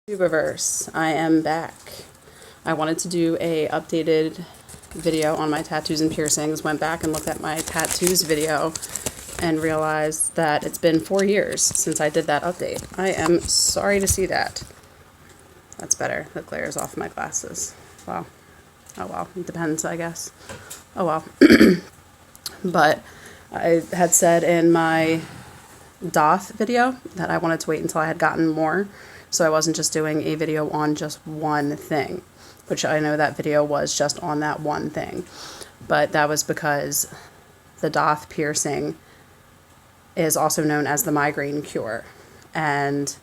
YouTuberverse, I am back. I wanted to do a updated video on my tattoos and piercings. Went back and looked at my tattoos video and realized that it's been 4 years since I did that update. I am sorry to see that. That's better. The glare is off my glasses. Wow. Oh well. It depends, I guess. Oh well. But I had said in my Doth video that I wanted to wait until I had gotten more, so I wasn't just doing a video on just one thing, which I know that video was just on that one thing, but that was because the Doth piercing is also known as the migraine cure, and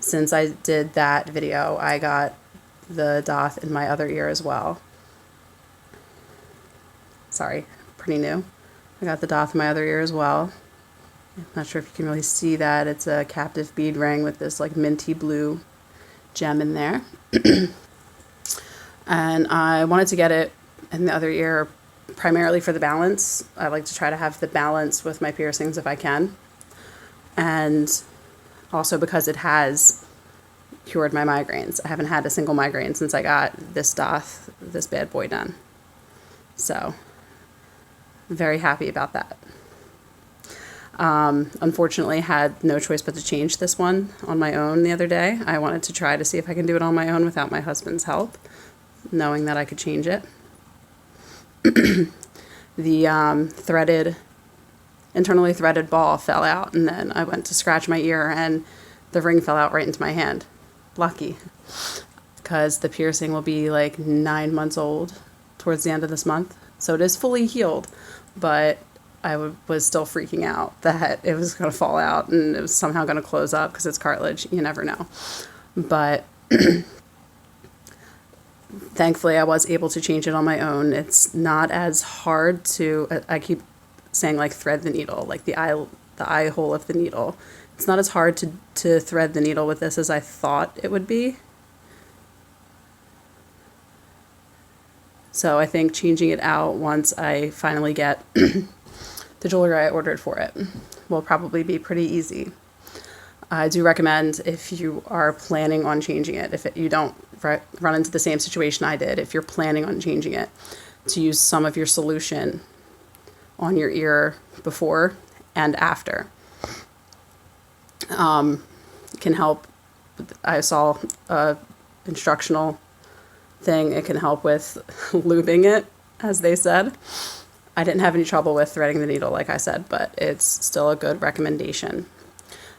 since I did that video, I got the Doth in my other ear as well. Sorry, pretty new. I got the Doth in my other ear as well. I'm not sure if you can really see that. It's a captive bead ring with this like minty blue gem in there. And I wanted to get it in the other ear primarily for the balance. I like to try to have the balance with my piercings if I can. And also because it has cured my migraines. I haven't had a single migraine since I got this Doth, this bad boy done. So, very happy about that. Unfortunately, had no choice but to change this one on my own the other day. I wanted to try to see if I can do it on my own without my husband's help, knowing that I could change it. The internally threaded ball fell out, and then I went to scratch my ear, and the ring fell out right into my hand. Lucky, because the piercing will be like 9 months old towards the end of this month, so it is fully healed, but I was still freaking out that it was going to fall out and it was somehow going to close up because it's cartilage. You never know. But thankfully I was able to change it on my own. It's not as hard to, I keep saying like thread the needle, like the eye hole of the needle. It's not as hard to thread the needle with this as I thought it would be. So I think changing it out once I finally get the jewelry I ordered for it will probably be pretty easy. I do recommend, if you are planning on changing it, if you don't run into the same situation I did, if you're planning on changing it, to use some of your solution on your ear before and after. It can help. I saw a instructional thing. It can help with lubing it, as they said. I didn't have any trouble with threading the needle, like I said, but it's still a good recommendation.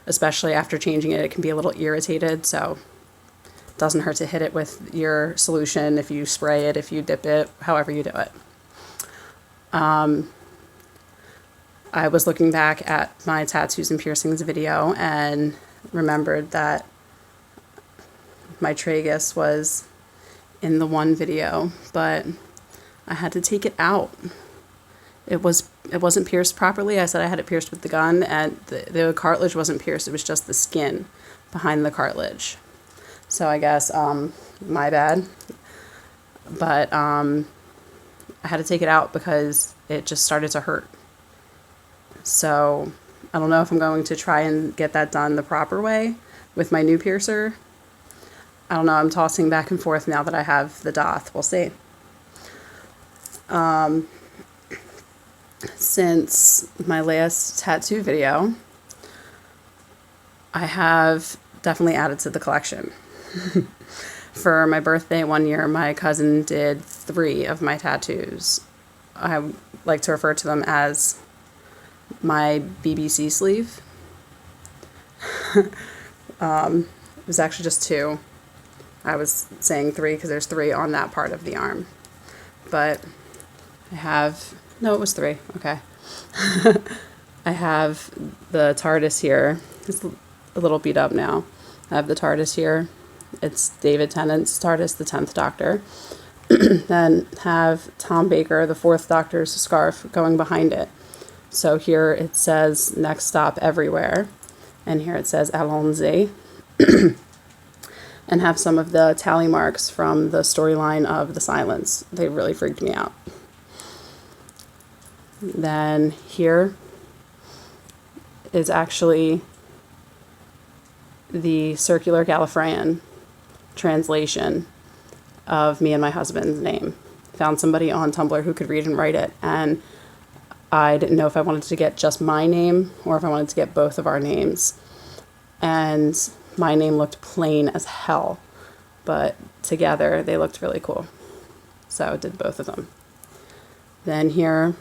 Especially after changing it, it can be a little irritated, so it doesn't hurt to hit it with your solution if you spray it, if you dip it, however you do it. I was looking back at my tattoos and piercings video and remembered that my tragus was in the one video, but I had to take it out. It wasn't pierced properly. I said I had it pierced with the gun, and the cartilage wasn't pierced. It was just the skin behind the cartilage. So I guess my bad. But I had to take it out because it just started to hurt. So I don't know if I'm going to try and get that done the proper way with my new piercer. I don't know. I'm tossing back and forth now that I have the Doth. We'll see. Since my last tattoo video, I have definitely added to the collection. For my birthday one year, my cousin did 3 of my tattoos. I like to refer to them as my BBC sleeve. It was actually just 2. I was saying 3 because there's 3 on that part of the arm. But I have... No, it was 3. Okay. I have the TARDIS here. It's a little beat up now. I have the TARDIS here. It's David Tennant's TARDIS, the 10th Doctor. Then have Tom Baker, the 4th Doctor's scarf, going behind it. So here it says, next stop everywhere. And here it says, Allons-y. And have some of the tally marks from the storyline of The Silence. They really freaked me out. Then here is actually the circular Gallifreyan translation of me and my husband's name. Found somebody on Tumblr who could read and write it, and I didn't know if I wanted to get just my name or if I wanted to get both of our names. And my name looked plain as hell, but together they looked really cool. So I did both of them. Then here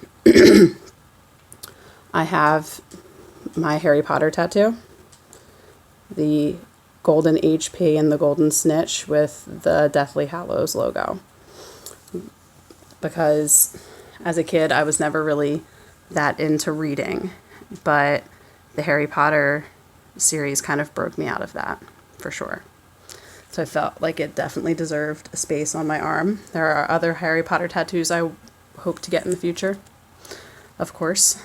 I have my Harry Potter tattoo. The golden HP and the golden snitch with the Deathly Hallows logo. Because as a kid, I was never really that into reading, but the Harry Potter series kind of broke me out of that, for sure. So I felt like it definitely deserved a space on my arm. There are other Harry Potter tattoos I hope to get in the future, of course.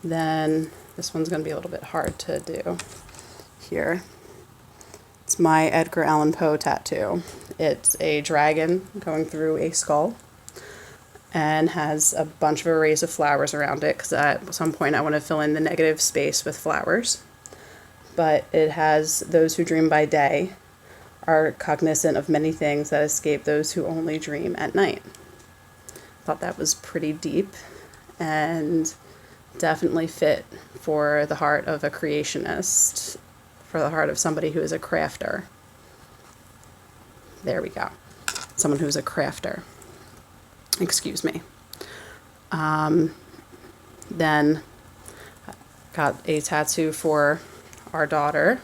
Then this one's going to be a little bit hard to do here. It's my Edgar Allan Poe tattoo. It's a dragon going through a skull and has a bunch of arrays of flowers around it, because at some point I want to fill in the negative space with flowers. But it has those who dream by day are cognizant of many things that escape those who only dream at night. Thought that was pretty deep and definitely fit for the heart of a creationist, for the heart of somebody who is a crafter. There we go. Someone who's a crafter. Excuse me. Then got a tattoo for our daughter.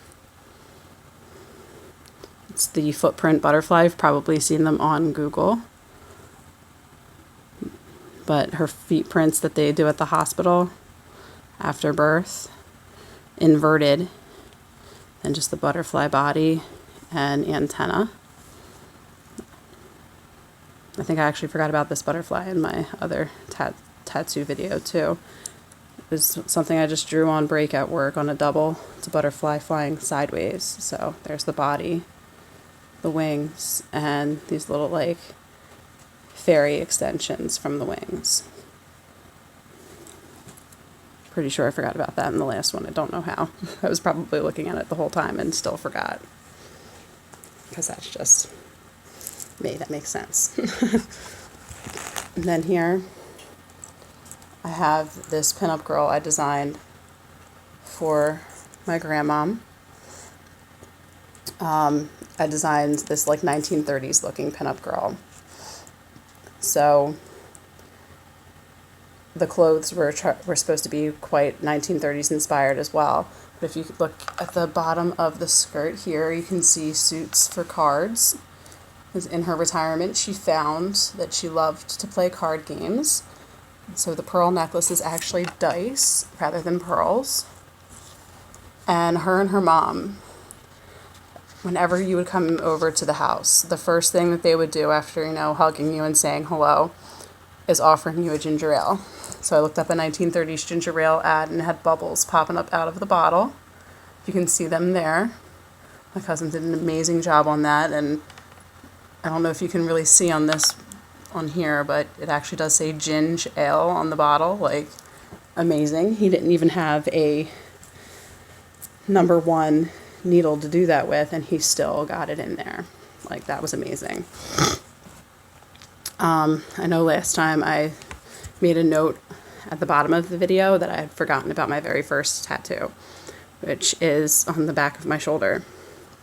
It's the footprint butterfly. You've probably seen them on Google. But her feet prints that they do at the hospital after birth, inverted, and just the butterfly body and antenna. I think I actually forgot about this butterfly in my other tattoo video too. It was something I just drew on break at work on a double. It's a butterfly flying sideways. So there's the body, the wings, and these little like fairy extensions from the wings. Pretty sure I forgot about that in the last one. I don't know how. I was probably looking at it the whole time and still forgot. Because that's just me. That makes sense. And then here I have this pinup girl I designed for my grandmom. I designed this like 1930s looking pinup girl. So the clothes were supposed to be quite 1930s inspired as well. But if you look at the bottom of the skirt here, you can see suits for cards. Because in her retirement, she found that she loved to play card games. So the pearl necklace is actually dice rather than pearls. And her mom, whenever you would come over to the house, the first thing that they would do after, hugging you and saying hello is offering you a ginger ale. So I looked up a 1930s ginger ale ad and it had bubbles popping up out of the bottle. You can see them there. My cousin did an amazing job on that, and I don't know if you can really see on here, but it actually does say ginger ale on the bottle. Like, amazing. He didn't even have a number 1 needle to do that with, and he still got it in there. Like, that was amazing. I know last time I made a note at the bottom of the video that I had forgotten about my very first tattoo, which is on the back of my shoulder.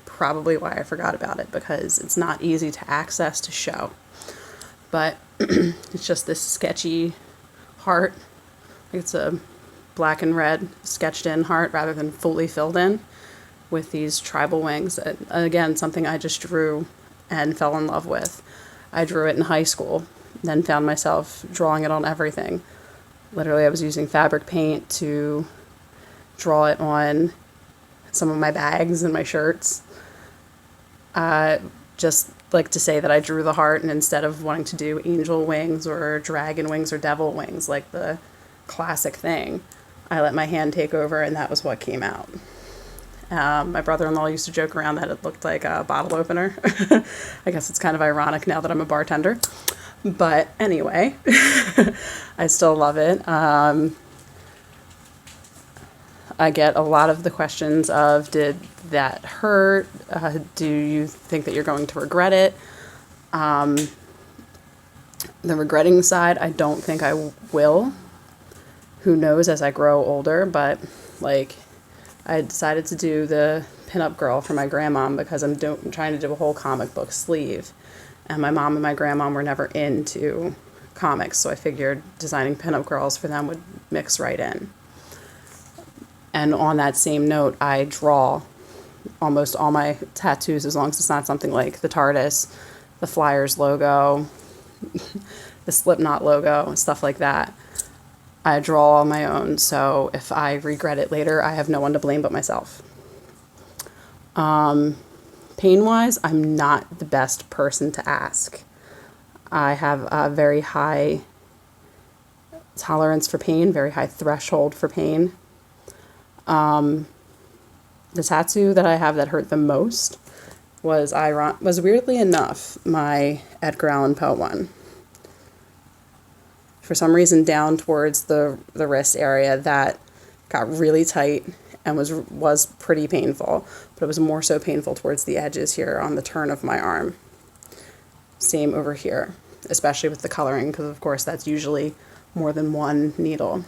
Probably why I forgot about it, because it's not easy to access to show. But it's just this sketchy heart. It's a black and red sketched in heart rather than fully filled in, with these tribal wings. Again, something I just drew and fell in love with. I drew it in high school, then found myself drawing it on everything. Literally, I was using fabric paint to draw it on some of my bags and my shirts. Just like to say that I drew the heart, and instead of wanting to do angel wings or dragon wings or devil wings, like the classic thing, I let my hand take over, and that was what came out. My brother-in-law used to joke around that it looked like a bottle opener. I guess it's kind of ironic now that I'm a bartender. But anyway, I still love it. I get a lot of the questions of, did that hurt? Do you think that you're going to regret it? The regretting side, I don't think I will. Who knows as I grow older, but like I decided to do the pinup girl for my grandmom because I'm trying to do a whole comic book sleeve. And my mom and my grandmom were never into comics, so I figured designing pinup girls for them would mix right in. And on that same note, I draw almost all my tattoos, as long as it's not something like the TARDIS, the Flyers logo, the Slipknot logo, stuff like that. I draw on my own, so if I regret it later, I have no one to blame but myself. Pain-wise, I'm not the best person to ask. I have a very high tolerance for pain, very high threshold for pain. The tattoo that I have that hurt the most was weirdly enough my Edgar Allan Poe one. For some reason, down towards the wrist area, that got really tight and was pretty painful, but it was more so painful towards the edges here on the turn of my arm. Same over here, especially with the coloring, because of course that's usually more than one needle.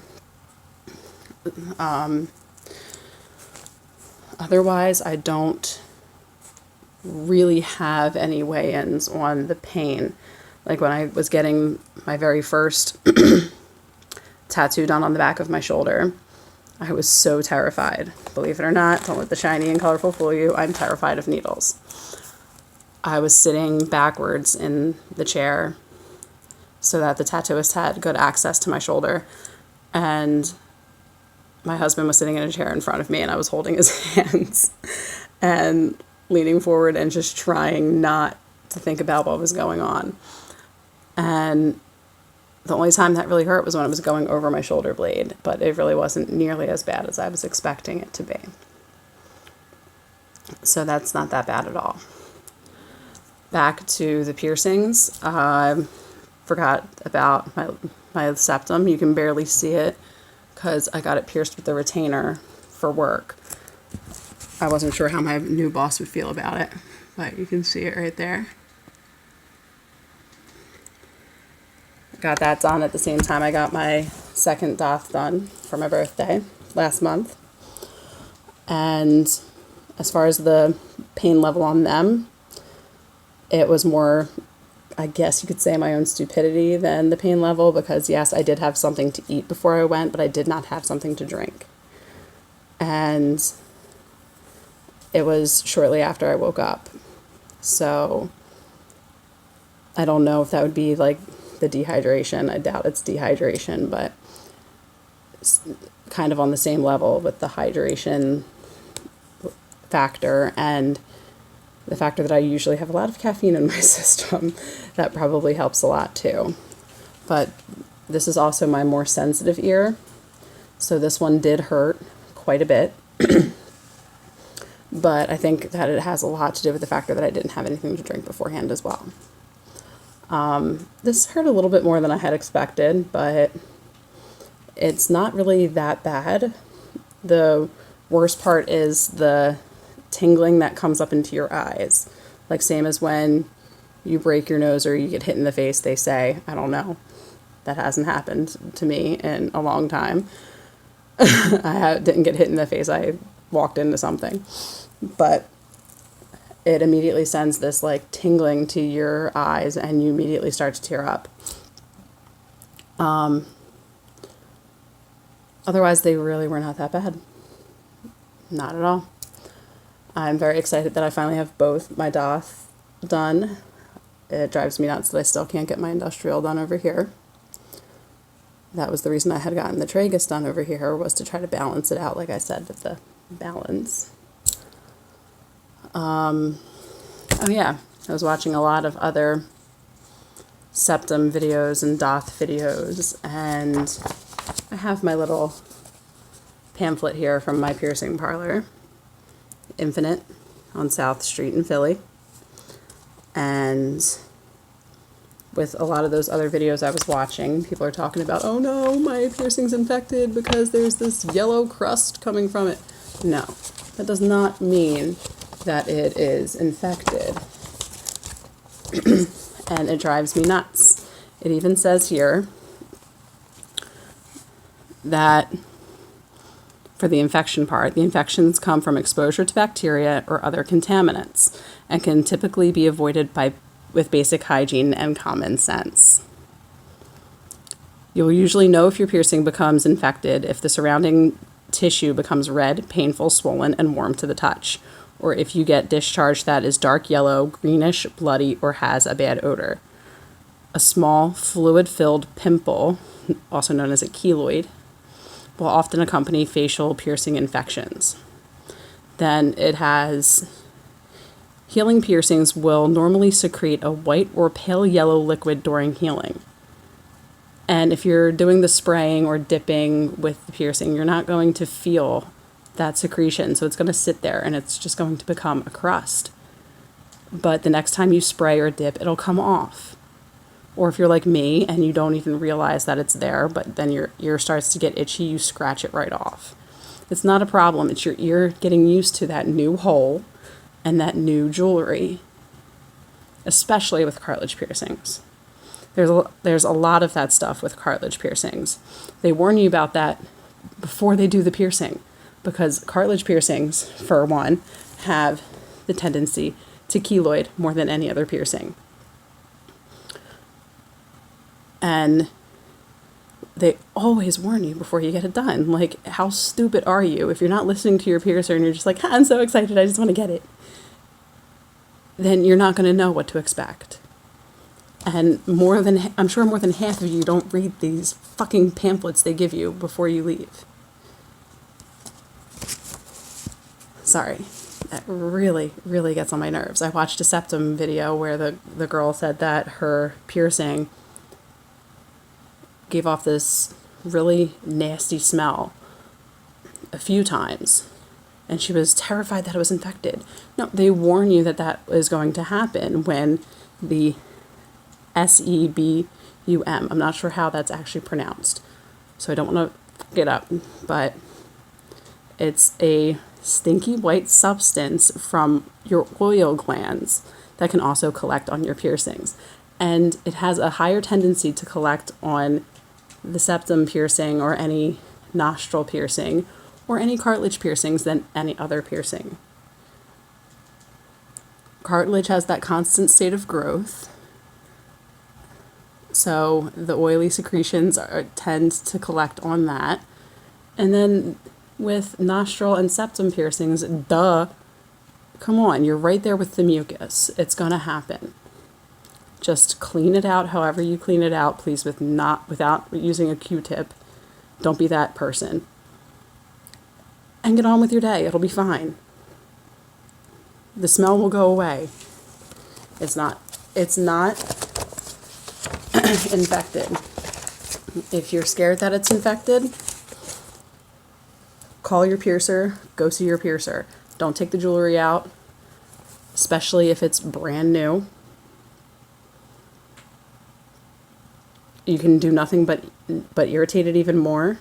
Otherwise, I don't really have any weigh-ins on the pain. Like when I was getting my very first tattoo done on the back of my shoulder, I was so terrified. Believe it or not, don't let the shiny and colorful fool you, I'm terrified of needles. I was sitting backwards in the chair so that the tattooist had good access to my shoulder, and my husband was sitting in a chair in front of me, and I was holding his hands and leaning forward and just trying not to think about what was going on. And the only time that really hurt was when it was going over my shoulder blade, but it really wasn't nearly as bad as I was expecting it to be. So that's not that bad at all. Back to the piercings. I forgot about my septum. You can barely see it because I got it pierced with the retainer for work. I wasn't sure how my new boss would feel about it, but you can see it right there. Got that done at the same time I got my second doth done for my birthday last month. And as far as the pain level on them, it was more, I guess you could say, my own stupidity than the pain level, because yes, I did have something to eat before I went, but I did not have something to drink. And it was shortly after I woke up. So I don't know if that would be like the dehydration. I doubt it's dehydration, but it's kind of on the same level with the hydration factor and the factor that I usually have a lot of caffeine in my system. That probably helps a lot too. But this is also my more sensitive ear, so this one did hurt quite a bit. But I think that it has a lot to do with the factor that I didn't have anything to drink beforehand as well. This hurt a little bit more than I had expected, but it's not really that bad. The worst part is the tingling that comes up into your eyes. Like same as when you break your nose or you get hit in the face, they say. I don't know. That hasn't happened to me in a long time. Didn't get hit in the face. I walked into something. But it immediately sends this like tingling to your eyes and you immediately start to tear up. Otherwise, they really were not that bad. Not at all. I'm very excited that I finally have both my doth done. It drives me nuts that I still can't get my industrial done over here. That was the reason I had gotten the tragus done over here, was to try to balance it out, like I said, with the balance. Oh yeah, I was watching a lot of other septum videos and doth videos, and I have my little pamphlet here from my piercing parlor, Infinite, on South Street in Philly. And with a lot of those other videos I was watching, people are talking about, oh no, my piercing's infected because there's this yellow crust coming from it. No, that does not mean that it is infected. And it drives me nuts. It even says here that for the infection part, the infections come from exposure to bacteria or other contaminants and can typically be avoided with basic hygiene and common sense. You'll usually know if your piercing becomes infected if the surrounding tissue becomes red, painful, swollen, and warm to the touch, or if you get discharge that is dark yellow, greenish, bloody, or has a bad odor. A small fluid-filled pimple, also known as a keloid, will often accompany facial piercing infections. Then it has healing piercings will normally secrete a white or pale yellow liquid during healing. And if you're doing the spraying or dipping with the piercing, you're not going to feel that secretion. So it's going to sit there and it's just going to become a crust. But the next time you spray or dip, it'll come off. Or if you're like me and you don't even realize that it's there, but then your ear starts to get itchy, you scratch it right off. It's not a problem. It's your ear getting used to that new hole and that new jewelry, especially with cartilage piercings. There's a lot of that stuff with cartilage piercings. They warn you about that before they do the piercing, because cartilage piercings, for one, have the tendency to keloid more than any other piercing. And they always warn you before you get it done. Like, how stupid are you if you're not listening to your piercer and you're just like, I'm so excited, I just want to get it. Then you're not going to know what to expect. And I'm sure more than half of you don't read these fucking pamphlets they give you before you leave. Sorry. That really, really gets on my nerves. I watched a Septum video where the girl said that her piercing gave off this really nasty smell a few times. And she was terrified that it was infected. No, they warn you that that is going to happen when the Sebum, I'm not sure how that's actually pronounced, so I don't want to fuck it up, but it's a stinky white substance from your oil glands that can also collect on your piercings. And it has a higher tendency to collect on the septum piercing or any nostril piercing or any cartilage piercings than any other piercing. Cartilage has that constant state of growth, so the oily secretions tend to collect on that. And then with nostril and septum piercings, come on, you're right there with the mucus. It's going to happen. Just clean it out however you clean it out, please, without using a Q-tip. Don't be that person. And get on with your day. It'll be fine. The smell will go away. It's not infected. If you're scared that it's infected, call your piercer, go see your piercer. Don't take the jewelry out, especially if it's brand new. You can do nothing but irritate it even more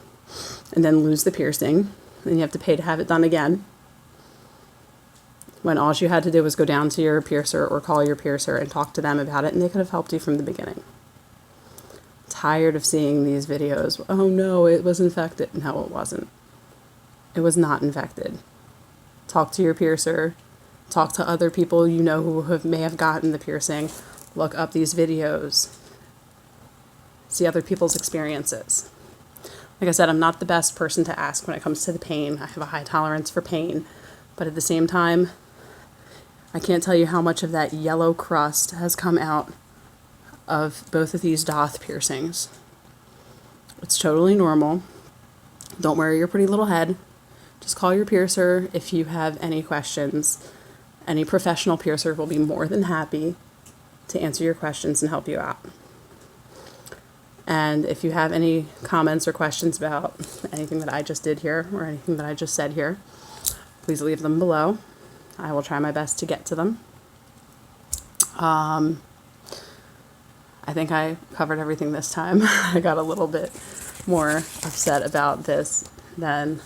and then lose the piercing. Then you have to pay to have it done again, when all you had to do was go down to your piercer or call your piercer and talk to them about it, and they could have helped you from the beginning. Tired of seeing these videos. Oh no, it was infected. No, it wasn't. It was not infected. Talk to your piercer. Talk to other people you know who may have gotten the piercing. Look up these videos. See other people's experiences. Like I said, I'm not the best person to ask when it comes to the pain. I have a high tolerance for pain. But at the same time, I can't tell you how much of that yellow crust has come out of both of these doth piercings. It's totally normal. Don't worry your pretty little head. Just call your piercer if you have any questions. Any professional piercer will be more than happy to answer your questions and help you out. And if you have any comments or questions about anything that I just did here or anything that I just said here, please leave them below. I will try my best to get to them. I I think I covered everything this time. I got a little bit more upset about this than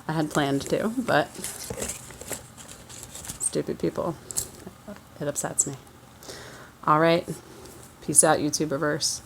I had planned to, but stupid people, it upsets me. All right. Peace out, YouTuberverse.